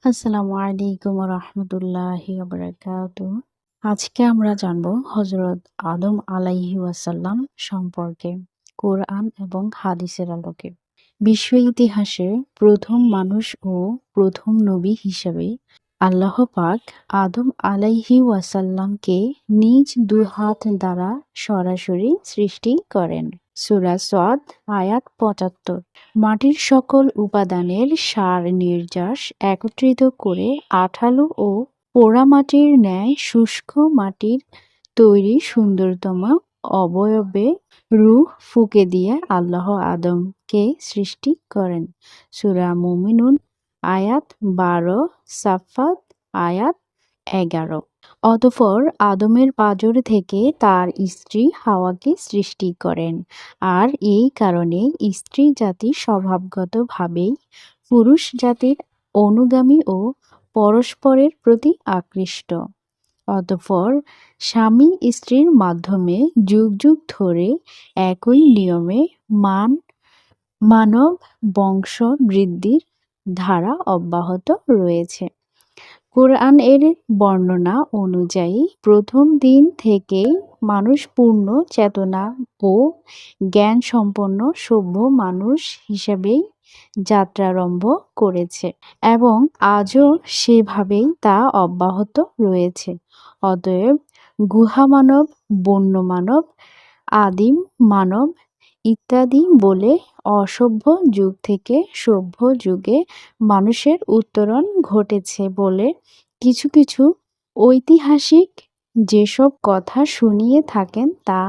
আসসালামু আলাইকুম রহমতুল্লাহি বারাকাতুহ। আজকে আমরা জানব হজরত আদম আলাইহি ওয়াসাল্লাম সম্পর্কে কোরআন এবং হাদিসের আলোকে। বিশ্ব ইতিহাসে প্রথম মানুষ ও প্রথম নবী হিসেবে আল্লাহ পাক আদম আলাইহি ওয়াসাল্লামকে নিজ দুই হাত দ্বারা সরাসরি সৃষ্টি করেন। সূরা সদ আয়াত ৭৫। মাটির সকল উপাদানের সার নির্যাস একত্রিত করে আঠালো ও পোড়ামাটির ন্যায় শুষ্ক মাটির তৈরি সুন্দরতম অবয়বে রূহ ফুঁকে দিয়ে আল্লাহ আদমকে সৃষ্টি করেন। সূরা মুমিনুন আয়াত ১২, সাফফাত আয়াত ১১। অতঃপর আদমের পাঁজর থেকে তার স্ত্রী হাওয়াকে সৃষ্টি করেন। আর এই কারণে স্ত্রী জাতি স্বভাবগতভাবেই পুরুষ জাতির অনুগামী ও পরস্পরের প্রতি আকৃষ্ট। অতঃপর স্বামী স্ত্রীর মাধ্যমে যুগ যুগ ধরে একই নিয়মে মানব বংশ বৃদ্ধির ধারা অব্যাহত রয়েছে। কোরআন এর বর্ণনা অনুযায়ী প্রথম দিন থেকেই মানুষ পূর্ণ চেতনা ও জ্ঞান সম্পন্ন সভ্য মানুষ হিসেবেই যাত্রারম্ভ করেছে এবং আজও সেভাবেই তা অব্যাহত রয়েছে। অতএব গুহামানব, বন্য মানব, আদিম মানব ইত্যাদি বলে অসভ্য যুগ থেকে সভ্য যুগে মানুষের উত্তরণ ঘটেছে বলে কিছু কিছু ঐতিহাসিক যেসব কথা শুনিয়ে থাকেন তা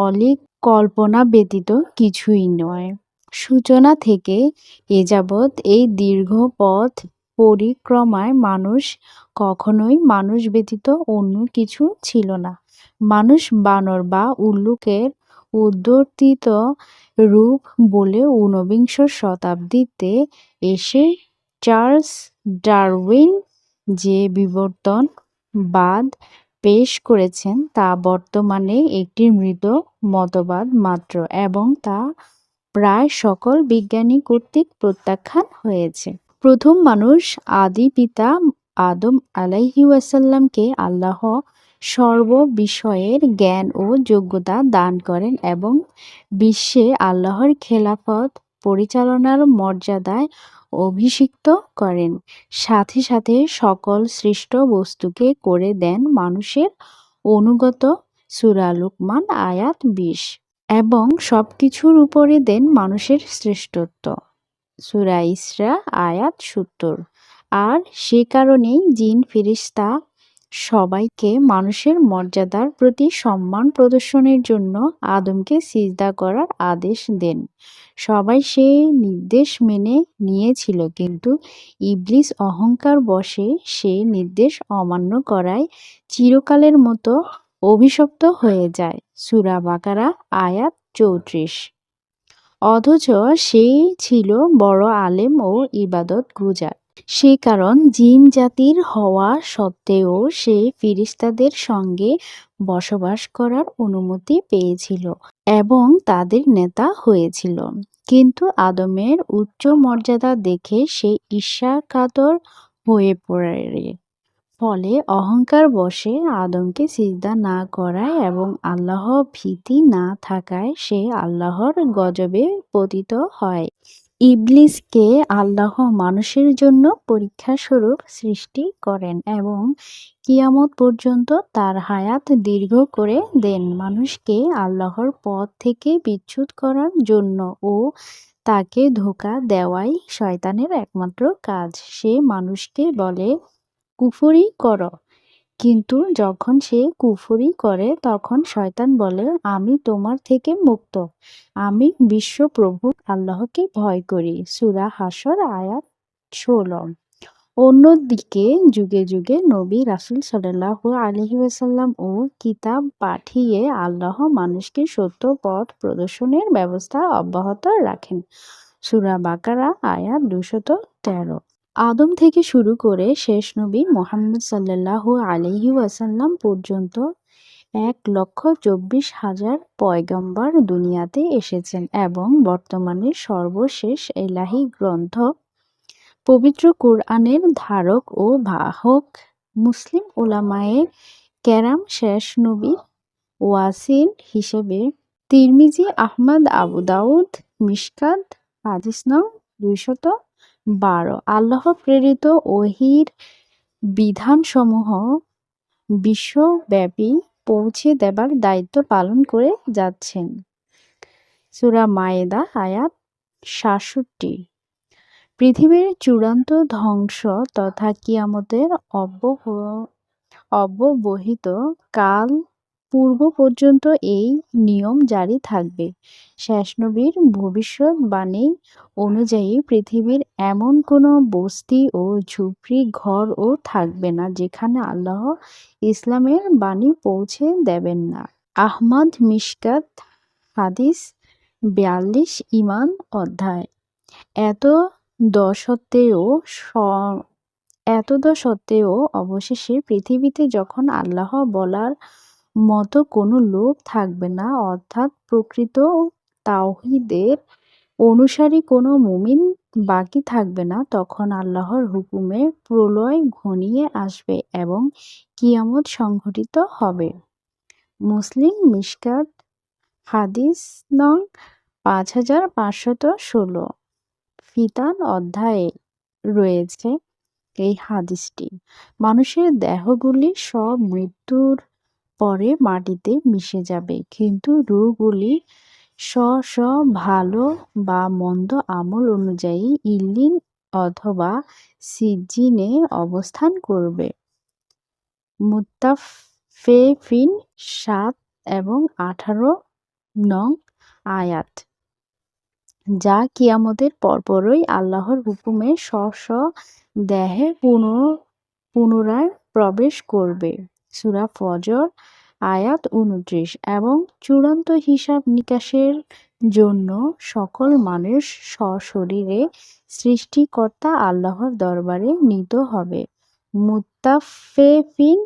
অলীক কল্পনা ব্যতীত কিছুই নয়। সূচনা থেকে এ যাবৎ এই দীর্ঘ পথ পরিক্রমায় মানুষ কখনোই মানুষ ব্যতীত অন্য কিছু ছিল না। মানুষ বানর বা উল্লুকের উদ্বর্তিত রূপ বলে ঊনবিংশ শতাব্দীতে এসে চার্লস ডারউইন যে বিবর্তনবাদ পেশ করেছেন তা বর্তমানে একটি মৃত মতবাদ মাত্র এবং তা প্রায় সকল বিজ্ঞানী কর্তৃক প্রত্যাখ্যান হয়েছে। প্রথম মানুষ আদি পিতা আদম আলাইহি ওয়াসাল্লামকে আল্লাহ সর্ব বিষয়ের জ্ঞান ও যোগ্যতা দান করেন এবং বিশ্বে আল্লাহর খেলাফত পরিচালনার মর্যাদায় অভিষিক্ত করেন। সাথে সাথে সকল সৃষ্ট বস্তুকে করে দেন মানুষের অনুগত। সূরা লুকমান আয়াত ২০। এবং সবকিছুর উপরে দেন মানুষের শ্রেষ্ঠত্ব। সূরা ইসরা আয়াত ৭০। আর সে কারণেই জিন ফেরেশতা সবাইকে মানুষের মর্যাদার প্রতি সম্মান প্রদর্শনের জন্য আদমকে সিজদা করার আদেশ দেন। সবাই সেই নির্দেশ মেনে নিয়েছিল, কিন্তু ইবলিস অহংকার বশে সে নির্দেশ অমান্য করায় চিরকালের মতো অভিশপ্ত হয়ে যায়। সূরা বাকারা আয়াত ৩৪। অথচ সে ছিল বড় আলেম ও ইবাদত গুজার। সে কারণ জিন জাতির হওয়া সত্ত্বেও সে ফেরেশতাদের সঙ্গে বসবাস করার অনুমতি পেয়েছিল এবং তাদের নেতা হয়েছিল। কিন্তু আদমের উচ্চ মর্যাদা দেখে সে ঈর্ষাকাতর হয়ে পড়ে। ফলে অহংকার বশে আদমকে সিজদা না করায় এবং আল্লাহ ভীতি না থাকায় সে আল্লাহর গজবে পতিত হয়। ইবলিসকে আল্লাহ মানুষের জন্য পরীক্ষাস্বরূপ সৃষ্টি করেন এবং কিয়ামত পর্যন্ত তার হায়াত দীর্ঘ করে দেন মানুষকে আল্লাহর পথ থেকে বিচ্যুত করার জন্য ও তাকে ধোঁকা দেওয়াই শয়তানের একমাত্র কাজ। সে মানুষকে বলে কুফরি কর, কিন্তু যখন সে কুফরি করে তখন শয়তান বলে আমি তোমার থেকে মুক্ত, আমি বিশ্বপ্রভু আল্লাহকে ভয় করি। সূরা হাশর আয়াত ১৬। অন্যদিকে যুগে যুগে নবী রাসূল সাল্লাল্লাহু আলাইহি ওয়াসাল্লাম ও কিতাব পাঠিয়ে আল্লাহ মানুষকে সত্য পথ প্রদর্শনের ব্যবস্থা অব্যাহত রাখেন। সূরা বাকারা আয়াত ২১৩। আদম থেকে শুরু করে শেষ নবী মুহাম্মদ সাল্লাল্লাহু আলাইহি ওয়াসাল্লাম পর্যন্ত ১,২৪,০০০ পয়গম্বর দুনিয়াতে এসেছেন এবং বর্তমানে সর্বশেষ ইলাহি গ্রন্থ পবিত্র কোরআনের ধারক ও বাহক মুসলিম উলামায়ে কেরাম শেষ নবীর ওয়াসিল হিসেবে তিরমিজি, আহমদ, আবু দাউদ, মিশকাত, হাদিস নং ২১২। আল্লাহ প্রেরিত ওহীর বিধানসমূহ বিশ্বব্যাপী পৌঁছে দেবার দায়িত্ব পালন করে যাচ্ছেন। সূরা মায়েদা আয়াত ৬৭। পৃথিবীর চূড়ান্ত ধ্বংস তথা কিয়ামতের অব্যবহিত কাল পূর্ব পর্যন্ত এই নিয়ম জারি থাকবে। শেষ নবীর ভবিষ্যদ্বাণী অনুযায়ী পৃথিবীর এমন কোনো বস্তি ও ঝুপড়ি ঘরও থাকবে না যেখানে আল্লাহ ইসলামের বাণী পৌঁছে দেবেন না। আহমদ, মিশকাত, হাদিস ৪২ ঈমান অধ্যায়। এতদসত্ত্বেও অবশেষে পৃথিবীতে যখন আল্লাহ বলার মতো কোনো লোক থাকবে না, অর্থাৎ প্রকৃত তাওহীদের অনুসারী কোনো মুমিন বাকি থাকবে না, তখন আল্লাহর হুকুমে প্রলয় ঘনিয়ে আসবে এবং কিয়ামত সংঘটিত হবে। মুসলিম, মিশকাত, হাদিস নং ৫৫১৬। ফিতান অধ্যায়ে রয়েছে এই হাদিসটি। মানুষের দেহগুলি সব মৃত্যুর পরে মাটিতে মিশে যাবে, কিন্তু রূহগুলি স্ব ভালো বা মন্দ আমল অনুযায়ী ইল্লিন অথবা সিজ্জিনে অবস্থান করবে। মুত্তাফিফিন ৭ এবং ১৮ নং আয়াত। যা কিয়ামতের পরপরই আল্লাহর হুকুমে স্ব দেহে পুনরায় প্রবেশ করবে। সূরা ফজর আয়াত ২৯। এবং চূড়ান্ত হিসাব নিকাশের জন্য সকল মানুষ সশরীরে সৃষ্টিকর্তা আল্লাহর দরবারে নীত হবে। মুত্তাফিফিন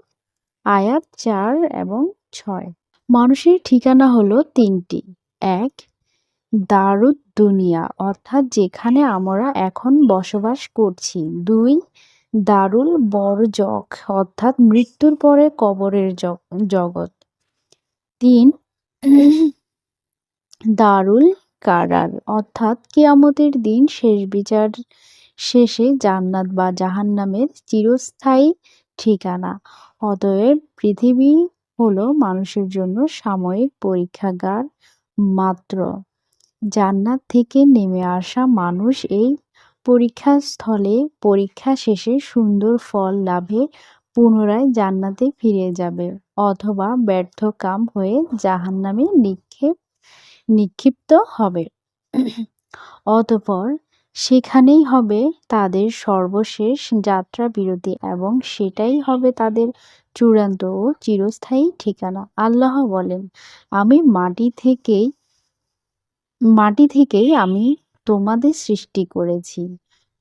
আয়াত ৪ এবং ৬। মানুষের ঠিকানা হলো তিনটি। ১. দারুদ দুনিয়া, অর্থাৎ যেখানে আমরা এখন বসবাস করছি। ২. দারুল বরজখ, অর্থাৎ মৃত্যুর পরে কবরের জগৎ। ৩. দারুল কারার, অর্থাৎ কিয়ামতের দিন শেষ বিচার শেষে জান্নাত বা জাহান্নামের চিরস্থায়ী ঠিকানা। অতএব পৃথিবী হলো মানুষের জন্য সাময়িক পরীক্ষাগার মাত্র। জান্নাত থেকে নেমে আসা মানুষ এই পরীক্ষাস্থলে পরীক্ষা শেষে সুন্দর ফল লাভে পুনরায় জান্নাতে ফিরে যাবে, অথবা ব্যর্থকাম হয়ে জাহান্নামে নিক্ষিপ্ত হবে। অতঃপর সেখানেই হবে তাদের সর্বশেষ যাত্রা বিরতি এবং সেটাই হবে তাদের চূড়ান্ত ও চিরস্থায়ী ঠিকানা। আল্লাহ বলেন, আমি মাটি থেকেই আমি তোমাদের সৃষ্টি করেছি,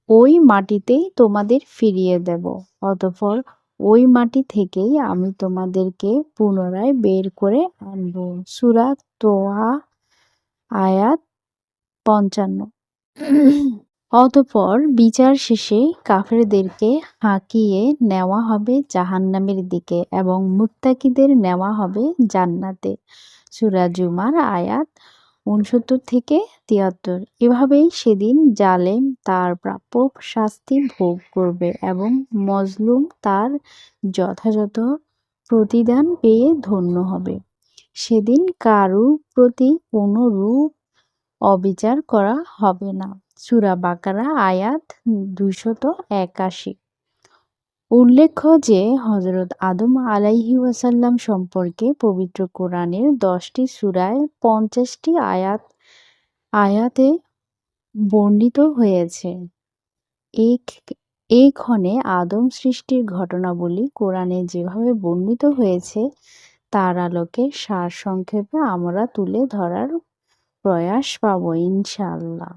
ওই মাটিতেই তোমাদের ফিরিয়ে দেব, অতঃপর ওই মাটি থেকেই আমি তোমাদেরকে পুনরায় বের করে আনব। সূরা তোহা আয়াত ৫৫। অতঃপর বিচার শেষে কাফেরদেরকে হাঁকিয়ে নেওয়া হবে জাহান্নামের দিকে এবং মুত্তাকিদের নেওয়া হবে জান্নাতে। সূরা জুমার আয়াত ৬৯-৭৩। এভাবেই সেদিন জালেম তার প্রাপ্য শাস্তি ভোগ করবে এবং মজলুম তার যথাযথ প্রতিদান পেয়ে ধন্য হবে। সেদিন কারো প্রতি কোনরূপ অবিচার করা হবে না। সূরা বাকারা আয়াত ২৮১। উল্লেখ্য যে হযরত আদম আলাইহিস-সালাম সম্পর্কে পবিত্র কোরআনের ১০টি সূরায় ৫০টি আয়াতে বর্ণিত হয়েছে। এই ক্ষণে আদম সৃষ্টির ঘটনাবলী কোরআনে যেভাবে বর্ণিত হয়েছে তার আলোকে সারসংক্ষেপে আমরা তুলে ধরার প্রয়াস পাব ইনশাআল্লাহ।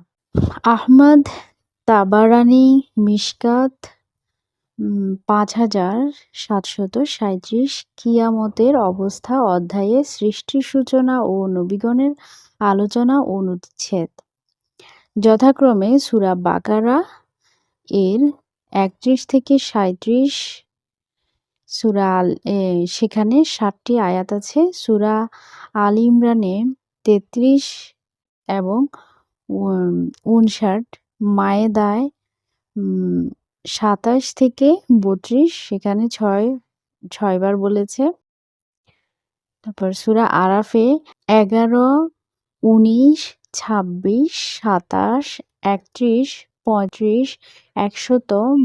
আহমদ, তাবারানী, মিশকাত ৫৭৩৭ কিয়ামতের অবস্থা অধ্যায়ে সৃষ্টির সূচনা ও নবীগণের আলোচনা অনুচ্ছেদ। যথাক্রমে সূরা বাকারা এর ৩১ থেকে ৩৭ সূরা সেখানে ৭টি আয়াত আছে। সূরা আল ইমরানে ৩৩ এবং ৫৯, মায়েদায় ২৭ থেকে ৩২ সেখানে ৬ বার বলেছে। তারপর সূরা আরাফে ১১, ১৯, ২৬, ২৭, ৩১, ৩৫,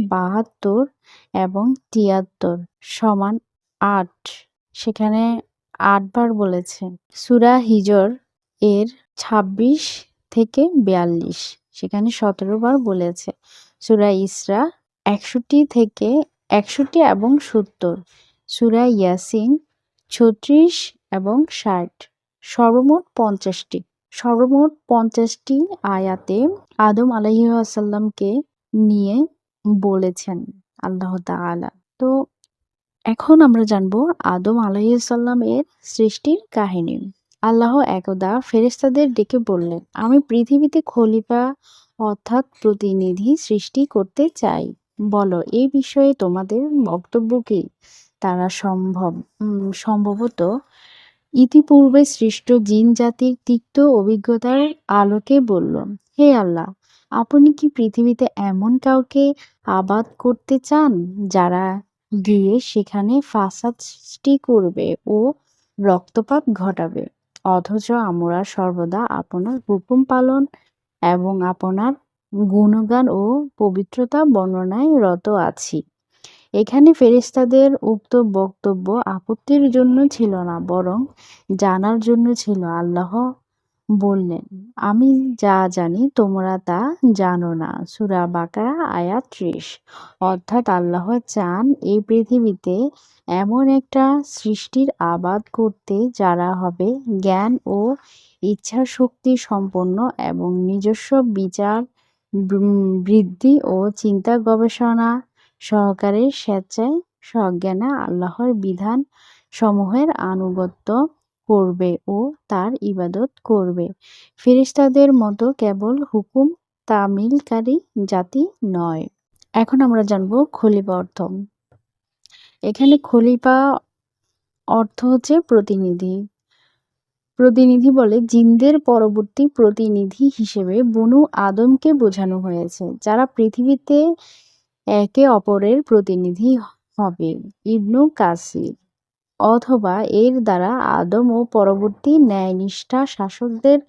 ১৭২ এবং ৭৩ সমান ৮ সেখানে ৮ বার বলেছে। সূরা হিজর এর ২৬ থেকে ৪২ সেখানে ১৭ বার বলেছে। সূরা ইসরা ৬১ এবং ৭০, সূরা ইয়াসিন ৩৬ এবং ৬০, সর্বমোট ৫০টি আয়াতে আদম আলাইহিসসালামকে নিয়ে বলেছেন আল্লাহ তাআলা। তো এখন আমরা জানব আদম আলাইহিসসালাম এর সৃষ্টির কাহিনী। আল্লাহ একদা ফেরেশতাদের ডেকে বললেন, আমি পৃথিবীতে খলিফা অর্থাৎ প্রতিনিধি সৃষ্টি করতে চাই। বলো, এই বিষয়ে তোমাদের বক্তব্য কি? তারা সম্ভবত ইতিপূর্বে সৃষ্ট জিন জাতির তিক্ত অভিজ্ঞতার আলোকে বলল, হে আল্লাহ, আপনি কি পৃথিবীতে এমন কাউকে আবাদ করতে চান যারা গিয়ে সেখানে ফাসাদ সৃষ্টি করবে ও রক্তপাত ঘটাবে, অথচ আমরা সর্বদা আপনার হুকুম পালন এবং আপনার গুণগান ও পবিত্রতা বর্ণনায় রত আছি। এখানে ফেরেশতাদের উক্ত বক্তব্য আপত্তির জন্য ছিল না, বরং জানার জন্য ছিল। আল্লাহ বললেন, আমি যা জানি তোমরা তা জানো না। সূরা বাকারা আয়াত ৩০। অর্থাৎ আল্লাহ চান এই পৃথিবীতে এমন একটা সৃষ্টির আবাদ করতে যারা হবে জ্ঞান ও ইচ্ছাশক্তি সম্পন্ন এবং নিজস্ব বিচার বৃদ্ধি ও চিন্তা গবেষণা সহকারে স্বেচ্ছায় সজ্ঞানে আল্লাহর বিধান সমূহের আনুগত্য করবে ও তার ইবাদত করবে। ফেরেশতাদের মতো কেবল হুকুম তামিলকারী জাতি নয়। এখন আমরা জানব খলিফা অর্থ। এখানে খলিফা অর্থ হচ্ছে প্রতিনিধি। প্রতিনিধি বলে জিনদের পরবর্তী প্রতিনিধি হিসেবে বনু আদমকে বোঝানো হয়েছে, যারা পৃথিবীতে একে অপরের প্রতিনিধি হবে। ইবনু কাসির। অথবা এর দ্বারা আদম ও পরবর্তী ন্যায়নিষ্ঠা শাসকদের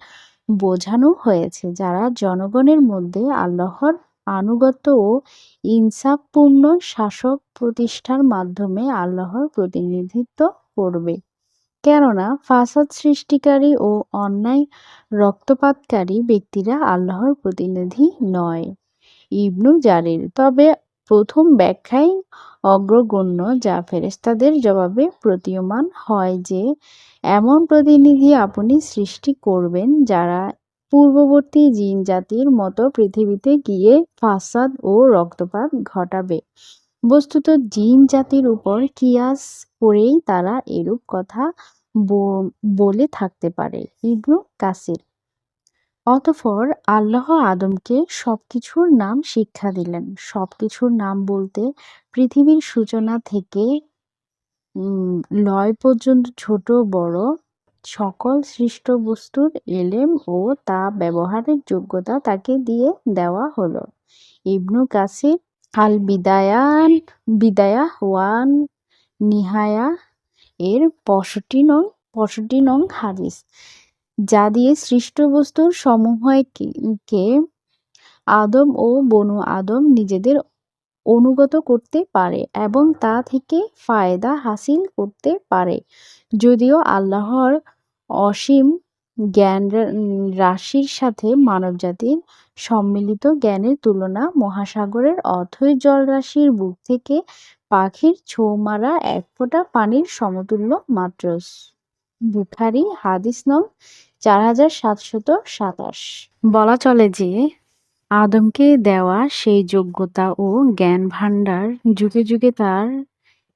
বোঝানো হয়েছে, যারা জনগণের মধ্যে আল্লাহর আনুগত্য ও ইনসাফপূর্ণ শাসক প্রতিষ্ঠার মাধ্যমে আল্লাহর প্রতিনিধিত্ব করবে। কেননা ফাসাদ সৃষ্টিকারী ও অন্যায় রক্তপাতকারী ব্যক্তিরা আল্লাহর প্রতিনিধি নয়। ইবনু জারির। তবে প্রথম ব্যাখ্যাই অগ্রগণ্য, যা ফেরেশতাদের জবাবে প্রতীয়মান হয় যে এমন প্রতিনিধি আপনি সৃষ্টি করবেন যারা পূর্ববর্তী জিন জাতির মতো পৃথিবীতে গিয়ে ফাসাদ ও রক্তপাত ঘটাবে। বস্তুত জিন জাতির উপর কিয়াস করেই তারা এরূপ কথা বলে থাকতে পারে। ইবনু কাসির। অতঃপর আল্লাহ আদমকে সবকিছুর নাম শিক্ষা দিলেন। সবকিছুর নাম বলতে পৃথিবীর সূচনা থেকে লয় পর্যন্ত ছোট বড় সকল সৃষ্ট বস্তুর এলেম ও তা ব্যবহারের যোগ্যতা তাকে দিয়ে দেওয়া হলো। ইবনু কাসির আল বিদায়া ওয়ান নিহায়া এর ৬৫ নং হাদিস, যা দিয়ে সৃষ্ট বস্তুর সমূহকে আদম ও বনু আদম নিজেদের অনুগত করতে পারে এবং তা থেকে ফায়দা হাসিল করতে পারে। যদিও আল্লাহর অসীম জ্ঞান রাশির সাথে মানবজাতির সম্মিলিত জ্ঞানের তুলনা মহাসাগরের অথই জলরাশির বুক থেকে পাখির ছোঁ মারা এক ফোঁটা পানির সমতুল্য মাত্র। বুখারী হাদিস নং ৪৭২৭। বলা চলে যে আদমকে দেওয়া সেই যোগ্যতা ও জ্ঞান ভাণ্ডার যুগে যুগে তার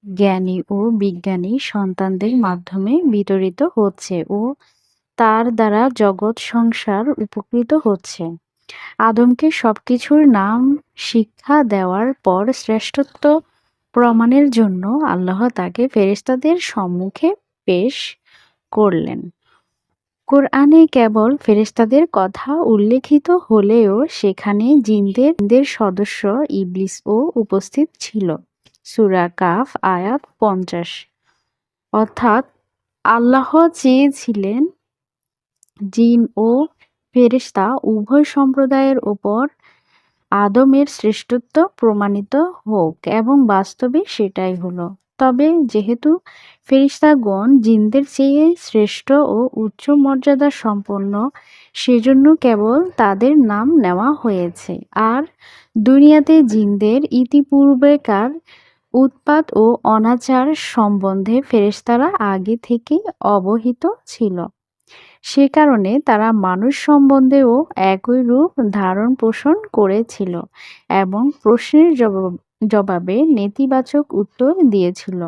জ্ঞানী ও বিজ্ঞানী সন্তানদের মাধ্যমে বিতরিত হচ্ছে ও তার দ্বারা জগৎ সংসার উপকৃত হচ্ছে। আদমকে সবকিছুর নাম শিক্ষা দেওয়ার পর শ্রেষ্ঠত্ব প্রমাণের জন্য আল্লাহ তাকে ফেরেশতাদের সম্মুখে পেশ করলেন। কোরআনে কেবল ফেরেশতাদের কথা উল্লেখিত হলেও সেখানে জিনদের সদস্য ইবলিসও উপস্থিত ছিল। সূরা কাফ আয়াত 50। অর্থাৎ আল্লাহ চেয়েছিলেন জিন ও ফেরেশতা উভয় সম্প্রদায়ের ওপর আদমের শ্রেষ্ঠত্ব প্রমাণিত হোক এবং বাস্তবে সেটাই হলো। তবে যেহেতু ফেরেশতাগণ জিনদের চেয়ে শ্রেষ্ঠ ও উচ্চ মর্যাদা সম্পন্ন, সেজন্য কেবল তাদের নাম নেওয়া হয়েছে। আর দুনিয়াতে জিনদের ইতিপূর্বেকার উৎপাত ও অনাচার সম্বন্ধে ফেরেশতারা আগে থেকেই অবহিত ছিল। সে কারণে তারা মানুষ সম্বন্ধেও একই রূপ ধারণ পোষণ করেছিল এবং প্রশ্নের জবাবে নেতিবাচক উত্তর দিয়েছিল।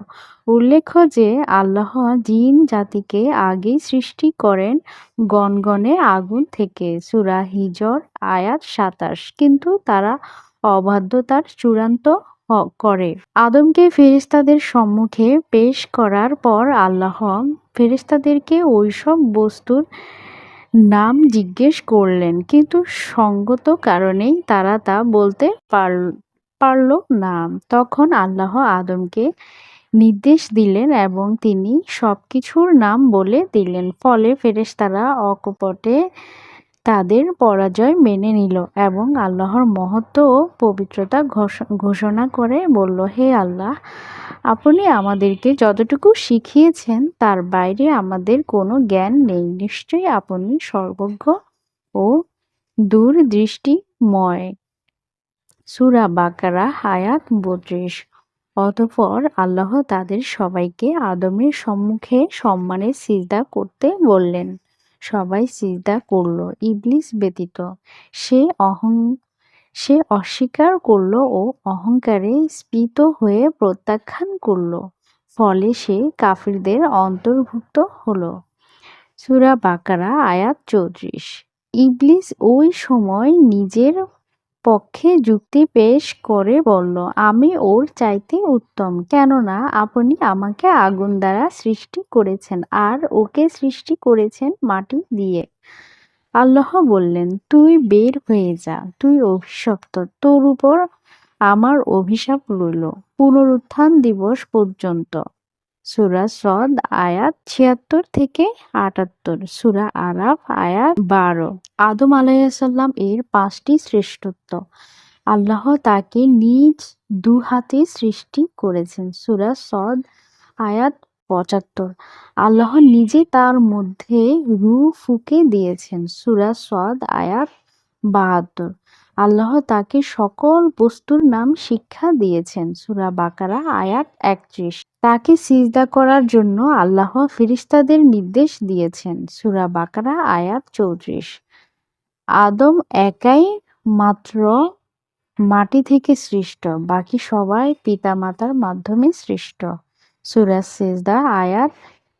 উল্লেখ্য যে আল্লাহ জিন জাতিকে আগেই সৃষ্টি করেন গণগণে আগুন থেকে। সূরা হিজর আয়াত ২৭। কিন্তু তারা অবাধ্যতার চূড়ান্ত করে। আদমকে ফেরেশতাদের সম্মুখে পেশ করার পর আল্লাহ ফেরেশতাদেরকে ওইসব বস্তুর নাম জিজ্ঞেস করলেন, কিন্তু সঙ্গত কারণেই তারা তা বলতে পারল না। তখন আল্লাহ আদমকে নির্দেশ দিলেন এবং তিনি সবকিছুর নাম বলে দিলেন। ফলে ফেরেশতারা অকপটে তাদের পরাজয় মেনে নিল এবং আল্লাহর মহত্ব ও পবিত্রতা ঘোষণা করে বলল, হে আল্লাহ, আপনি আমাদেরকে যতটুকু শিখিয়েছেন তার বাইরে আমাদের কোনো জ্ঞান নেই। নিশ্চয়ই আপনি সর্বজ্ঞ ও দূরদৃষ্টিময়। সূরা বাকারা আয়াত ৩২। অতঃপর আল্লাহ তাদের সবাইকে আদমের সম্মুখে সম্মানে সিজদা করতে বললেন। সবাই সিজদা করল, ইবলিস ব্যতীত। সে অস্বীকার করল ও অহংকারে স্ফীত হয়ে প্রত্যাখ্যান করল। ফলে সে কাফিরদের অন্তর্ভুক্ত হল। সূরা বাকারা আয়াত ৩৪। ইবলিস ওই সময় নিজের পক্ষে যুক্তি পেশ করে বলল, আমি ওর চাইতে উত্তম, কেননা আপনি আমাকে আগুন দ্বারা সৃষ্টি করেছেন আর ওকে সৃষ্টি করেছেন মাটি দিয়ে। আল্লাহ বললেন, তুই বের হয়ে যা, তুই অভিশপ্ত, তোর উপর আমার অভিশাপ রইল পুনরুত্থান দিবস পর্যন্ত। সূরা সদ আয়াত ৭৬ থেকে ৭৮। সূরা আরাফ আয়াত ১২। আদম আলাইহিসসালাম এর ৫টি শ্রেষ্ঠত্ব। আল্লাহ তাকে নিজ দুহাতে সৃষ্টি করেছেন। সূরা সদ আয়াত ৭৫। আল্লাহ নিজে তার মধ্যে রূহ ফুঁকে দিয়েছেন। সূরা সদ আয়াত ৭২। আল্লাহ তাকে সকল বস্তুর নাম শিক্ষা দিয়েছেন। সূরা বাকারা আয়াত ৩১। তাকে সিজদা করার জন্য আল্লাহ ফেরেশতাদের নির্দেশ দিয়েছেন। সূরা বাকারা আয়াত ৩৪। আদম একাই মাত্র মাটি থেকে সৃষ্ট, বাকি সবাই পিতামাতার মাধ্যমে সৃষ্ট। সূরা সেজদা আয়াত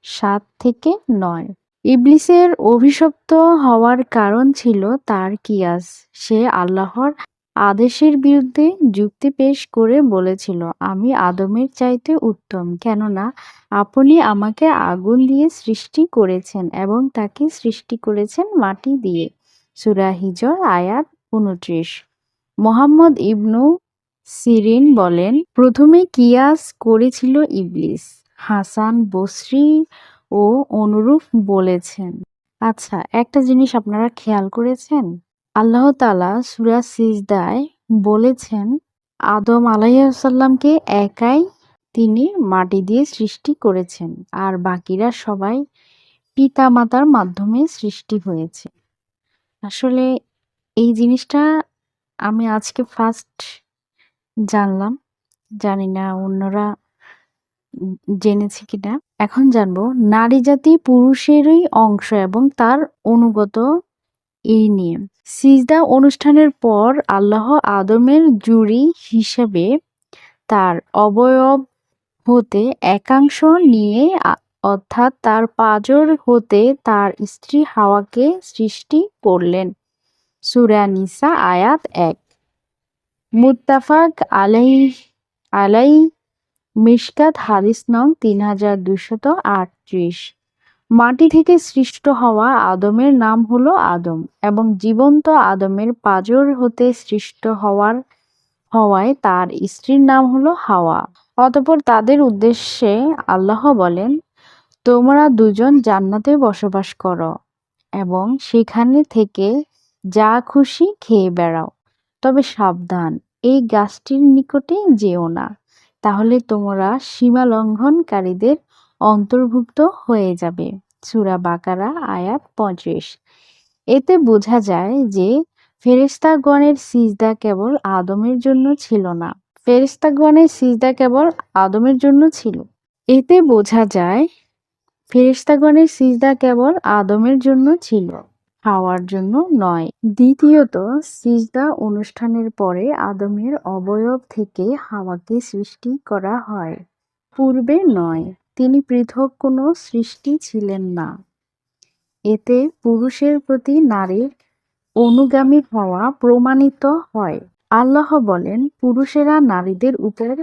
৭ থেকে ৯। ইবলিসের অভিশপ্ত হওয়ার কারণ ছিল তার কিয়াস। সে আল্লাহর আদেশের বিরুদ্ধে যুক্তি পেশ করে বলেছিল, আমি আদমের চাইতে উত্তম, কেননা আপনি আমাকে আগুন দিয়ে সৃষ্টি করেছেন এবং তাকে সৃষ্টি করেছেন মাটি দিয়ে। সূরা হিজর আয়াত ২৯। মুহাম্মদ ইবনু সিরিন বলেন, প্রথমে কিয়াস করেছিল ইবলিস। হাসান বসরি ও অনুরূপ বলেছেন। আচ্ছা, একটা জিনিস আপনারা খেয়াল করেছেন? আল্লাহ তাআলা সূরা সিজদায় বলেছেন আদম আলাইহিসসালামকে একাই তিনি মাটি দিয়ে সৃষ্টি করেছেন আর বাকিরা সবাই পিতামাতার মাধ্যমে সৃষ্টি হয়েছে। আসলে এই জিনিসটা আমি আজকে ফার্স্ট জানলাম, জানি না অন্যরা জেনেছে কিনা। এখন জানবো নারী জাতি পুরুষেরই অংশ এবং তার অনুগত এই নিয়ে। সিজদা অনুষ্ঠানের পর আল্লাহ আদমের জুরি হিসেবে তার অবয়ব হতে একাংশ নিয়ে অর্থাৎ তার পাঁজর হতে তার স্ত্রী হাওয়াকে সৃষ্টি করলেন। সূরা নিসা আয়াত ১। মুত্তাফাক আলাই মিশকাত হাদিস নং ৩২৩৮। মাটি থেকে সৃষ্ট হওয়া আদমের নাম হলো আদম এবং জীবন্ত আদমের পাঁজর হতে সৃষ্ট হওয়ায় তার স্ত্রীর নাম হলো হাওয়া। অতঃপর তাদের উদ্দেশ্যে আল্লাহ বলেন, তোমরা দুজন জান্নাতে বসবাস করো এবং সেখানে থেকে যা খুশি খেয়ে বেড়াও, তবে সাবধান, এই গাছটির নিকটে যেও না, তাহলে তোমরা সীমা লঙ্ঘনকারীদের অন্তর্ভুক্ত হয়ে যাবে। সূরা বাকারা আয়াত ৩৫। এতে বোঝা যায় যে ফেরেশতাগণের সিজদা কেবল আদমের জন্য ছিল না। এতে বোঝা যায় ফেরেশতাগণের সিজদা কেবল আদমের জন্য ছিল, হাওয়ার জন্য নয়। দ্বিতীয়ত, সিজদা অনুষ্ঠানের পরে আদমের অবয়ব থেকে হাওয়াকে সৃষ্টি করা হয়, পূর্বে নয়। তিনি পৃথক কোনো সৃষ্টি ছিলেন না। এতে পুরুষের প্রতি নারীর অনুগামী হওয়া প্রমাণিত হয়। আল্লাহ বলেন, পুরুষেরা নারীদের উপর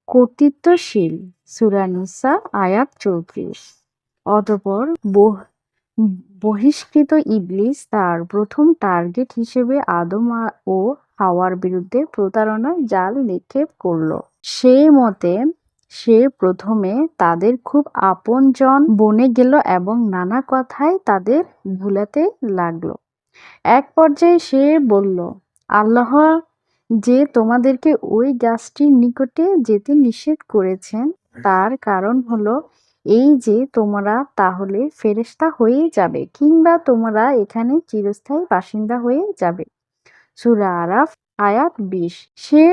কর্তৃত্বশীল। সূরা নিসা আয়াত ৩৪। অতঃপর বহিষ্কৃত ইবলিস তার প্রথম টার্গেট হিসেবে আদম ও হাওয়ার বিরুদ্ধে প্রতারণার জাল নিক্ষেপ করল। সেই মতে সে প্রথমে তাদের খুব আপনজন বনে গেল এবং নানা কথায় তাদের ভুলাতে লাগল। এক পর্যায়ে সে বলল, আল্লাহ যে তোমাদেরকে ওই গাছটির নিকটে যেতে নিষেধ করেছেন তার কারণ হলো এই যে তোমরা তাহলে ফেরেশতা হয়ে যাবে কিংবা তোমরা এখানে চিরস্থায়ী বাসিন্দা হয়ে যাবে। সূরা আরাফ আয়াত ২০। সে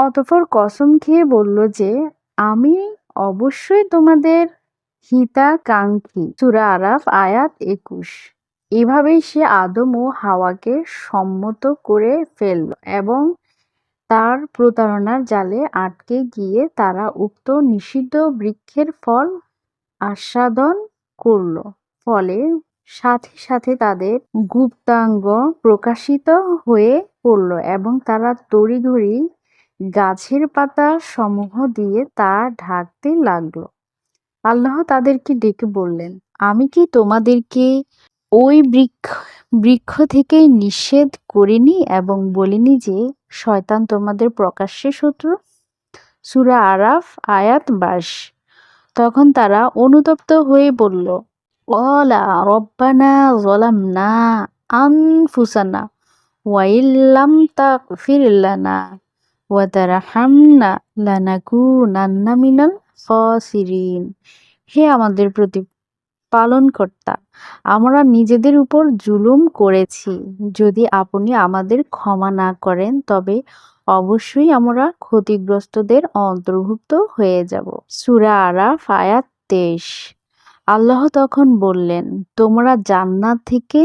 অতঃপর কসম খেয়ে বলল যে আমি অবশ্যই তোমাদের হিতাকাঙ্ক্ষী। সূরা আরাফ আয়াত ২১। এভাবেই সে আদম ও হাওয়াকে সম্মত করে ফেলল এবং তার প্রতারণার জালে আটকে গিয়ে তারা উক্ত নিষিদ্ধ বৃক্ষের ফল আস্বাদন করল। ফলে সাথে সাথে তাদের গুপ্তাঙ্গ প্রকাশিত হয়ে পড়ল এবং তারা তড়িঘড়ি গাছের পাতা সমূহ দিয়ে তা ঢাকতে লাগল। আল্লাহ তাদেরকে ডেকে বললেন, আমি কি তোমাদেরকে ওই বৃক্ষ থেকে নিষেধ করিনি এবং বলিনি যে শয়তান তোমাদের প্রকাশ্যে শত্রু? সূরা আরাফ আয়াত ২২। তখন তারা অনুতপ্ত হয়ে বলল, ক্বালা রব্বানা যালামনা আনফুসানা ওয়া ইল্লাম তাগফির লানা ওয়া তারহামনা লানাকুনান্না মিনাল খাসিরিন। হে আমাদের প্রতিপালনকর্তা, আমরা নিজেদের উপর জুলুম করেছি। যদি আপনি আমাদের ক্ষমা না করেন তবে অবশ্যই আমরা ক্ষতিগ্রস্তদের অন্তর্ভুক্ত হয়ে যাব। সূরা আরাফ আয়াত ২৩। আল্লাহ তখন বললেন, তোমরা জান্নাত থেকে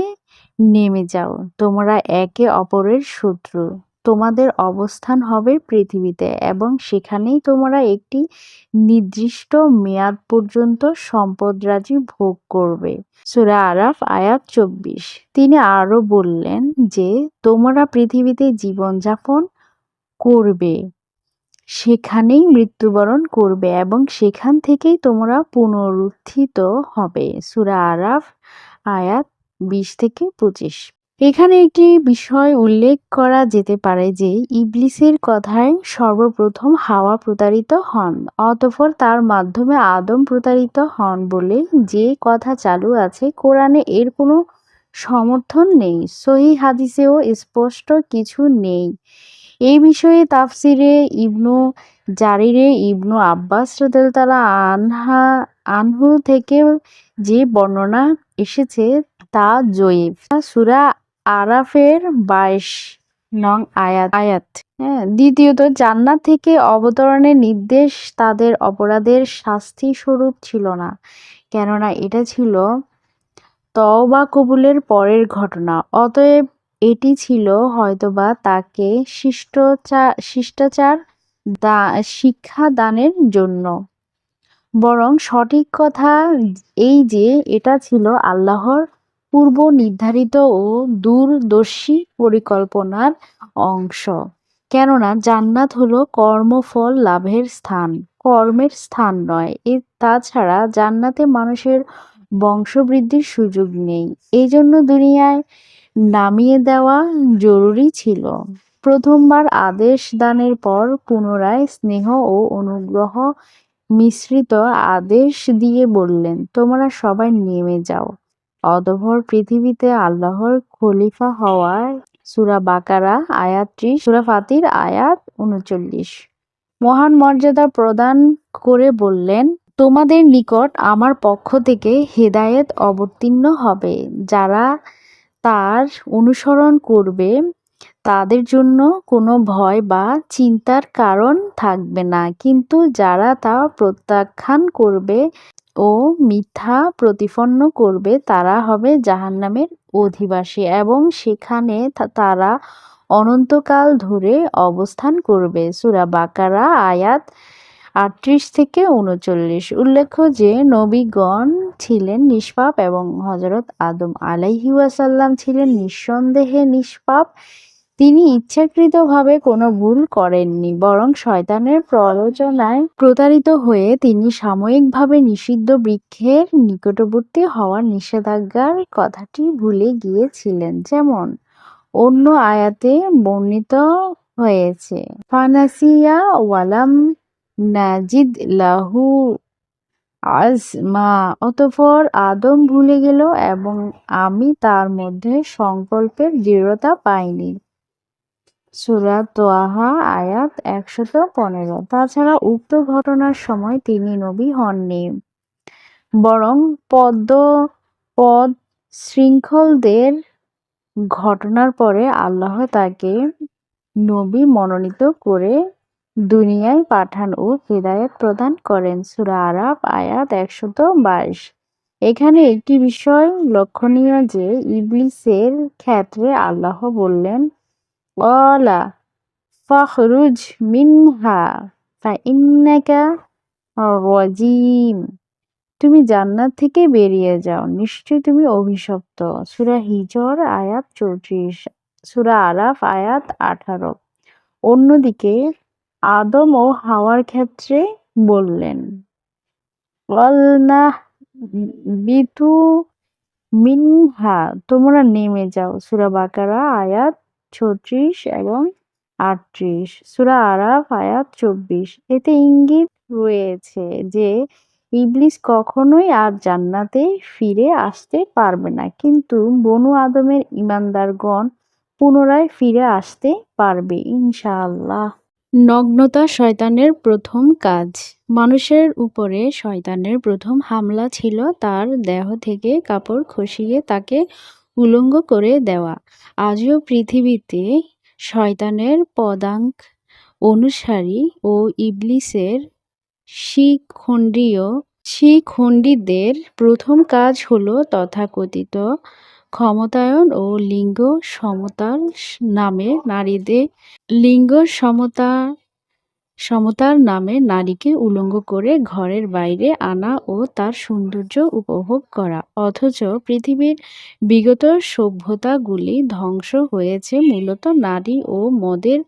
নেমে যাও, তোমরা একে অপরের শত্রু। তোমাদের অবস্থান হবে পৃথিবীতে এবং সেখানেই তোমরা একটি নির্দিষ্ট মেয়াদ পর্যন্ত সম্পদরাজি ভোগ করবে। সূরা আরাফ আয়াত ২৪। তিনি আরো বললেন যে তোমরা পৃথিবীতে জীবনযাপন করবে, সেখানেই মৃত্যুবরণ করবে এবং সেখান থেকেই তোমরা পুনরুত্থিত হবে। সূরা আরাফ আয়াত ২০-২৫। এখানে একটি বিষয় উল্লেখ করা যেতে পারে যে ইবলিসের কথায় সর্বপ্রথম হাওয়া প্রতারিত হন, অতঃপর তার মাধ্যমে আদম প্রতারিত হন বলে যে কথা চালু আছে কোরআনে এর কোনো সমর্থন নেই। সহিহ হাদিসেও স্পষ্ট কিছু নেই। এই বিষয়ে তাফসিরে ইবনু জারিরে ইবনু আব্বাস রাদিয়াল্লাহু আনহু থেকে যে বর্ণনা এসেছে তা জয়ীফ। সূরা আরাফের ২২ নং আয়াত। দ্বিতীয়ত, জান্নাত থেকে অবতরণের নির্দেশ তাদের অপরাধের শাস্তি স্বরূপ ছিল না, কেননা এটা ছিল তওবা কবুলের পরের ঘটনা। অতএব এটি ছিল হয়তোবা তাকে শিষ্টাচার শিক্ষা দানের জন্য। বরং সঠিক কথা এই যে এটা ছিল আল্লাহর পূর্ব নির্ধারিত ও দূরদর্শী পরিকল্পনার অংশ। কেননা জান্নাত হলো কর্মফল লাভের স্থান, কর্মের স্থান নয়। তাছাড়া জান্নাতে মানুষের বংশবৃদ্ধির সুযোগ নেই। এই জন্য দুনিয়ায় নামিয়ে দেওয়া জরুরি ছিল। প্রথমবার আদেশ দানের পর পুনরায় স্নেহ ও অনুগ্রহ মিশ্রিত আদেশ দিয়ে বললেন, তোমরা সবাই নেমে যাও। অতঃপর পৃথিবীতে আল্লাহর খলিফা হওয়ায় সূরা বাকারা আয়াত ৩০, সূরা ফাতির আয়াত ৩৯ মহান মর্যাদা প্রদান করে বললেন, তোমাদের নিকট আমার পক্ষ থেকে হেদায়েত অবতীর্ণ হবে। যারা তার অনুসরণ করবে তাদের জন্য কোনো ভয় বা চিন্তার কারণ থাকবে না, কিন্তু যারা তা প্রত্যাখ্যান করবে ও মিথ্যা প্রতিপন্ন করবে তারা হবে জাহান্নামের অধিবাসী এবং সেখানে তারা অনন্তকাল ধরে অবস্থান করবে। সূরা বাকারা আয়াত ৩৮ থেকে ৩৯। উল্লেখ্য যে নবীগণ ছিলেন নিষ্পাপ এবং হযরত আদম আলাইহি ওয়াসাল্লাম ছিলেন নিঃসন্দেহে নিষ্পাপ। তিনি ইচ্ছাকৃতভাবে কোনো ভুল করেননি, বরং শয়তানের প্ররোচনায় প্রতারিত হয়ে তিনি সাময়িকভাবে নিষিদ্ধ বৃক্ষের নিকটবর্তী হওয়ার নিষেধাজ্ঞার কথাটি ভুলে গিয়েছিলেন, যেমন অন্য আয়াতে বর্ণিত হয়েছে, ফানাসিয়া ওয়ালাম নাজিদ লাহু আজমা। অতঃপর আদম ভুলে গেল এবং আমি তার মধ্যে সংকল্পের দৃঢ়তা পাইনি। সূরা তোয়াহা আয়াত ১১৫। তাছাড়া উক্ত ঘটনার সময় তিনি নবী হননি, বরং পদ শৃঙ্খলদের ঘটনার পরে আল্লাহ তাকে নবী মনোনীত করে দুনিয়ায় পাঠান ও হিদায়াত প্রদান করেন। সূরা আরাফ আয়াত ১২২। এখানে একটি বিষয় লক্ষণীয় যে ইবলিসের ক্ষেত্রে আল্লাহ বললেন, ক্বালা ফাখরুজ মিনহা ফাইন্নাকা রাজিম। তুমি জান্নাত থেকে বেরিয়ে যাও, নিশ্চয় তুমি অভিশপ্ত। সূরা হিজর আয়াত ৩৪, সূরা আরাফ আয়াত ১৮। অন্যদিকে আদম ও হাওয়ার ক্ষেত্রে বললেন, ক্বালনাহ বিতু মিনহা, তোমরা নেমে যাও। সূরা বাকারা আয়াত ৩৬ এবং ৩৮, সূরা আরাফ আয়াত ২৪। এতে ইঙ্গিত রয়েছে যে ইবলিস কখনোই আর জান্নাতে ফিরে আসতে পারবে না, কিন্তু বনু আদমের ঈমানদারগণ পুনরায় ফিরে আসতে পারবে ইনশাআল্লাহ। নগ্নতা শয়তানের প্রথম কাজ। মানুষের উপরে শয়তানের প্রথম হামলা ছিল তার দেহ থেকে কাপড় খসিয়ে তাকে উলঙ্গ করে দেওয়া। আজও পৃথিবীতে শয়তানের পদাঙ্ক অনুসারী ও ইবলিসের শিখণ্ডীদের প্রথম কাজ হলো তথাকথিত ক্ষমতায়ন ও লিঙ্গ সমতার নামে নারীকে উলঙ্গ করে ঘরের বাইরে আনা ও তার সৌন্দর্য উপভোগ করা। অথচ পৃথিবীর বিগত সভ্যতাগুলি ধ্বংস হয়েছে মূলত নারী ও মদের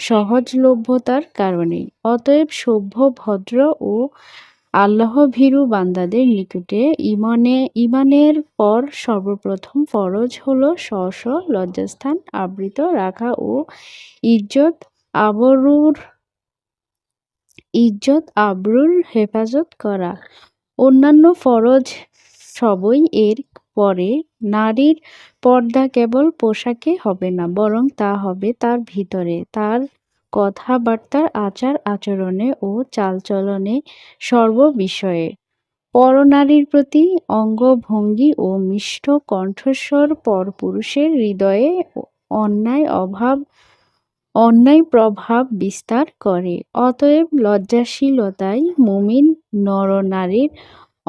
সহজলভ্যতার কারণেই। অতএব সভ্য, ভদ্র ও আল্লাহভীরু বান্দাদের নিকটে ঈমানের পর সর্বপ্রথম ফরজ হলো স্ব লজ্জাস্থান আবৃত রাখা ও ইজ্জত আবরুর হেফাজত করা। অন্যান্য ফরজ সবই এর পরে। নারীর পর্দা কেবল পোশাকে হবে না, বরং তা হবে তার ভিতরে, তার কথাবার্তার আচার আচরণে ও চালচলনে, সর্ববিষয়ে। পরনারীর প্রতি অঙ্গভঙ্গি ও মিষ্ট কণ্ঠস্বর পরপুরুষের হৃদয়ে অন্যায় প্রভাব বিস্তার করে। অতএব লজ্জাশীলতাই মুমিন নরনারীর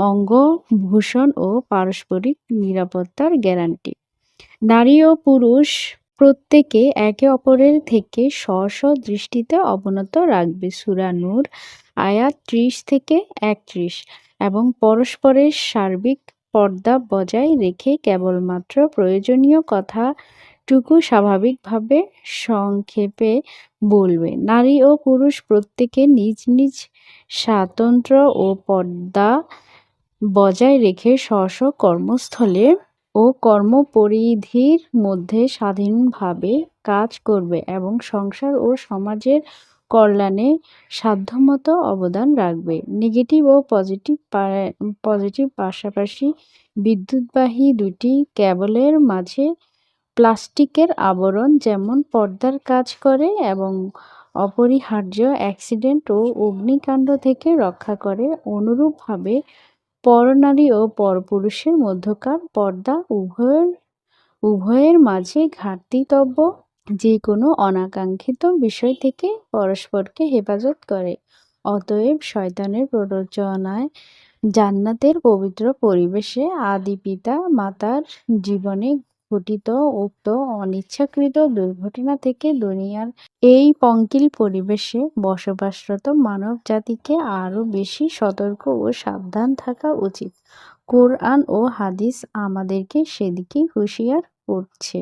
অঙ্গভূষণ ও পারস্পরিক নিরাপত্তার গ্যারান্টি। নারী ও পুরুষ প্রত্যেকে একে অপরের থেকে স্ব দৃষ্টিতে অবনত রাখবে। সূরা নূর আয়াত ৩০ থেকে ৩১ এবং পরস্পরের সার্বিক পর্দা বজায় রেখে কেবলমাত্র প্রয়োজনীয় কথাটুকু স্বাভাবিকভাবে সংক্ষেপে বলবে। নারী ও পুরুষ প্রত্যেকে নিজ নিজ স্বাতন্ত্র্য ও পর্দা বজায় রেখে স্ব কর্মস্থলে ও কর্মপরিধির মধ্যে স্বাধীনভাবে কাজ করবে এবং সংসার ও সমাজের কল্যাণে সাধ্যমতো অবদান রাখবে। নেগেটিভ ও পজিটিভ পাশাপাশি বিদ্যুৎবাহী দুটি কেবলের মাঝে প্লাস্টিকের আবরণ যেমন পর্দার কাজ করে এবং অপরিহার্য অ্যাক্সিডেন্ট ও অগ্নিকাণ্ড থেকে রক্ষা করে, অনুরূপভাবে পরনারী ও পরপুরুষের মধ্যকার পর্দা উভয়ের মাঝে ঘাটতিতব্য যে কোনো অনাকাঙ্ক্ষিত বিষয় থেকে পরস্পরকে হেফাজত করে। অতএব শয়তানের প্ররোচনায় জান্নাতের পবিত্র পরিবেশে আদি পিতা মাতার জীবনে ঘটিত উক্ত অনিচ্ছাকৃত দুর্ঘটনা থেকে দুনিয়ার এই পঙ্কিল পরিবেশে বসবাসরত মানব জাতিকে আরও বেশি সতর্ক ও সাবধান থাকা উচিত। কোরআন ও হাদিস আমাদেরকে সেদিকেই হুঁশিয়ার করছে।